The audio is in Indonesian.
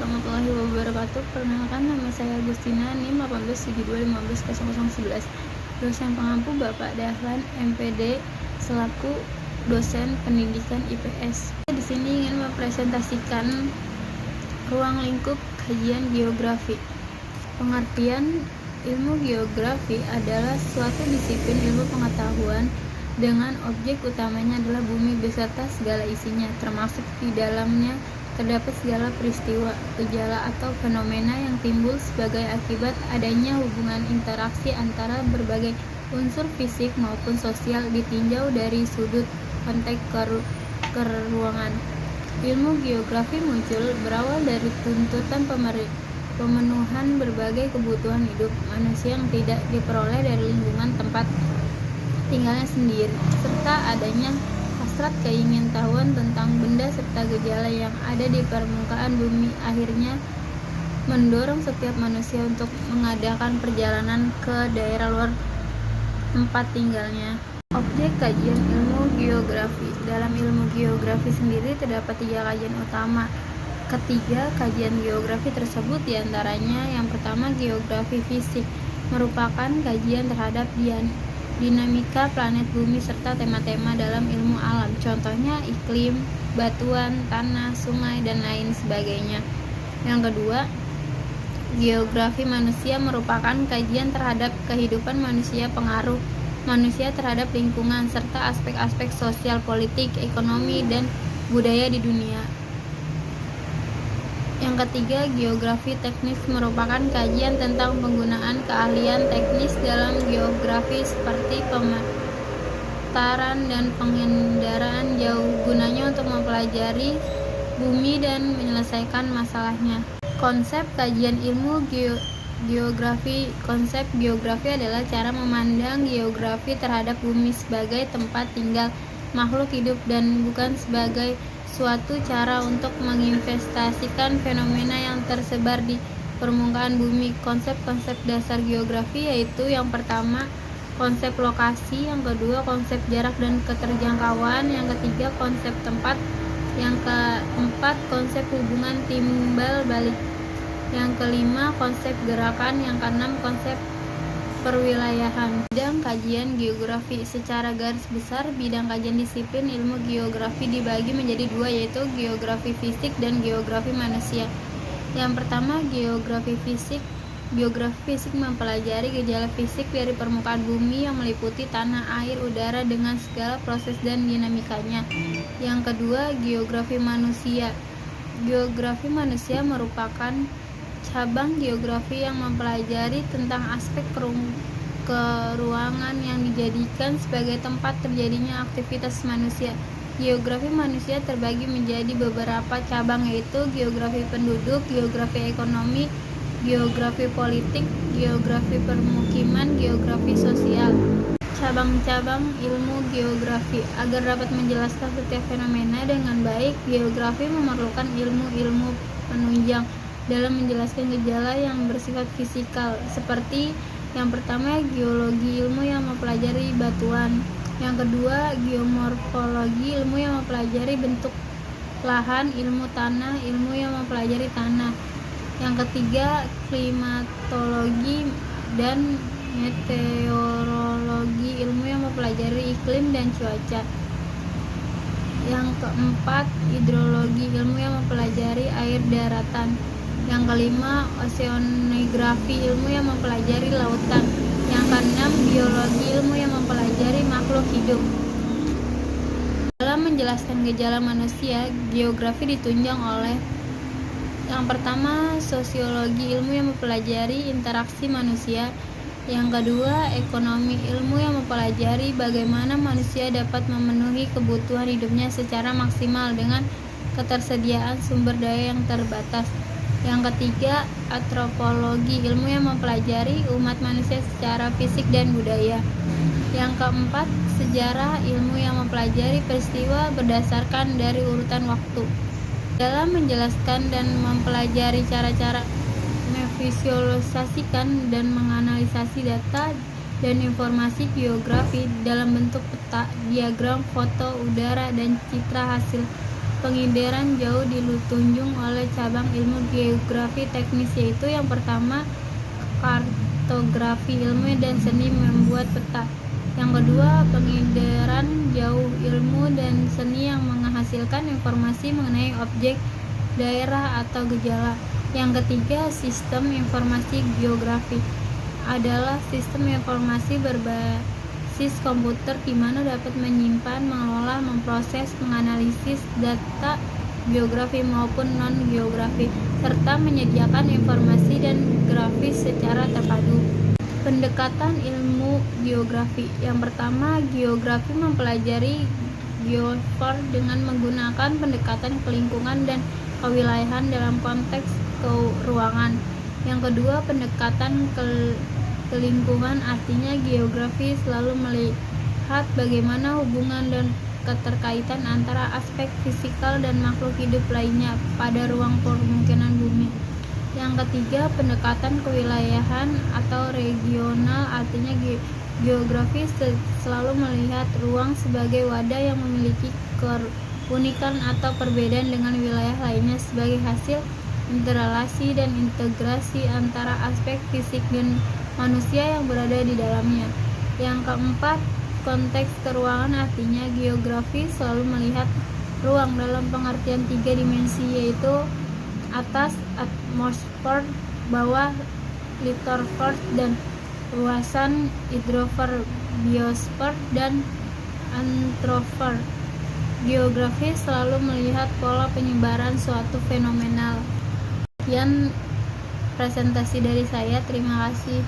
warahmatullahi wabarakatuh. Perkenalkan, nama saya Agustina, NIM 1872150011. Dosen pengampu Bapak Dahlan, MPD, selaku dosen pendidikan IPS. Saya di sini ingin mempresentasikan ruang lingkup kajian geografi. Pengertian ilmu geografi adalah suatu disiplin ilmu pengetahuan dengan objek utamanya adalah bumi beserta segala isinya, termasuk di dalamnya terdapat segala peristiwa, gejala atau fenomena yang timbul sebagai akibat adanya hubungan interaksi antara berbagai unsur fisik maupun sosial ditinjau dari sudut konteks keruangan. Ilmu geografi muncul berawal dari tuntutan pemenuhan berbagai kebutuhan hidup manusia yang tidak diperoleh dari lingkungan tempat tinggalnya sendiri, serta adanya hasrat keingintahuan tentang benda serta gejala yang ada di permukaan bumi akhirnya mendorong setiap manusia untuk mengadakan perjalanan ke daerah luar tempat tinggalnya. Objek kajian ilmu geografi. Dalam ilmu geografi sendiri terdapat 3 kajian utama. Ketiga kajian geografi tersebut diantaranya yang pertama geografi fisik, merupakan kajian terhadap dinamika planet bumi serta tema-tema dalam ilmu alam, contohnya iklim, batuan, tanah, sungai, dan lain sebagainya. Yang kedua, geografi manusia merupakan kajian terhadap kehidupan manusia, pengaruh manusia terhadap lingkungan, serta aspek-aspek sosial, politik, ekonomi, dan budaya di dunia. Yang ketiga, geografi teknis merupakan kajian tentang penggunaan keahlian teknis dalam geografi seperti pemetaran dan pengendaraan jauh, gunanya untuk mempelajari bumi dan menyelesaikan masalahnya. Konsep kajian ilmu geografi. Konsep geografi adalah cara memandang geografi terhadap bumi sebagai tempat tinggal makhluk hidup dan bukan sebagai suatu cara untuk menginvestasikan fenomena yang tersebar di permukaan bumi. Konsep-konsep dasar geografi yaitu yang pertama konsep lokasi, yang kedua konsep jarak dan keterjangkauan, yang ketiga konsep tempat, yang keempat konsep hubungan timbal balik, yang kelima konsep gerakan, yang keenam konsep perwilayahan. Bidang kajian geografi. Secara garis besar, bidang kajian disiplin ilmu geografi dibagi menjadi 2, yaitu geografi fisik dan geografi manusia. Yang pertama, geografi fisik. Geografi fisik mempelajari gejala fisik dari permukaan bumi yang meliputi tanah, air, udara dengan segala proses dan dinamikanya. Yang kedua, geografi manusia. Geografi manusia merupakan cabang geografi yang mempelajari tentang aspek keruangan yang dijadikan sebagai tempat terjadinya aktivitas manusia. Geografi manusia terbagi menjadi beberapa cabang, yaitu geografi penduduk, geografi ekonomi, geografi politik, geografi permukiman, geografi sosial. Cabang-cabang ilmu geografi. Agar dapat menjelaskan setiap fenomena dengan baik, geografi memerlukan ilmu-ilmu penunjang dalam menjelaskan gejala yang bersifat fisikal, seperti yang pertama geologi, ilmu yang mempelajari batuan, yang kedua geomorfologi, ilmu yang mempelajari bentuk lahan, ilmu tanah, ilmu yang mempelajari tanah, yang ketiga klimatologi dan meteorologi, ilmu yang mempelajari iklim dan cuaca, yang keempat hidrologi, ilmu yang mempelajari air daratan, yang kelima oceanografi, ilmu yang mempelajari lautan, yang keenam biologi, ilmu yang mempelajari makhluk hidup. Dalam menjelaskan gejala manusia, geografi ditunjang oleh yang pertama sosiologi, ilmu yang mempelajari interaksi manusia, yang kedua ekonomi, ilmu yang mempelajari bagaimana manusia dapat memenuhi kebutuhan hidupnya secara maksimal dengan ketersediaan sumber daya yang terbatas. Yang ketiga, antropologi, ilmu yang mempelajari umat manusia secara fisik dan budaya. Yang keempat, sejarah, ilmu yang mempelajari peristiwa berdasarkan dari urutan waktu. Dalam menjelaskan dan mempelajari cara-cara memvisualisasikan dan menganalisasi data dan informasi geografi dalam bentuk peta, diagram, foto, udara, dan citra hasil penginderan jauh ditunjung oleh cabang ilmu geografi teknis, yaitu yang pertama kartografi ilmu dan seni membuat peta. Yang kedua, penginderan jauh ilmu dan seni yang menghasilkan informasi mengenai objek, daerah, atau gejala. Yang ketiga, sistem informasi geografi adalah sistem informasi berbasis komputer di mana dapat menyimpan, mengelola, memproses, menganalisis data geografi maupun non-geografi, serta menyediakan informasi dan grafis secara terpadu. Pendekatan ilmu geografi. Yang pertama, geografi mempelajari geosfer dengan menggunakan pendekatan kelingkungan dan kewilayahan dalam konteks ruangan. Yang kedua, pendekatan kelingkungan, artinya geografi selalu melihat bagaimana hubungan dan keterkaitan antara aspek fisikal dan makhluk hidup lainnya pada ruang kemungkinan bumi. Yang ketiga, pendekatan kewilayahan atau regional, artinya geografi selalu melihat ruang sebagai wadah yang memiliki keunikan atau perbedaan dengan wilayah lainnya sebagai hasil interrelasi dan integrasi antara aspek fisik dan manusia yang berada di dalamnya. Yang keempat, konteks keruangan, artinya geografi selalu melihat ruang dalam pengertian 3 dimensi, yaitu atas atmosfer, bawah litosfer, dan luasan hidrosfer, biosfer, dan antrosfer. Geografi selalu melihat pola penyebaran suatu fenomenal. Sekian presentasi dari saya, terima kasih.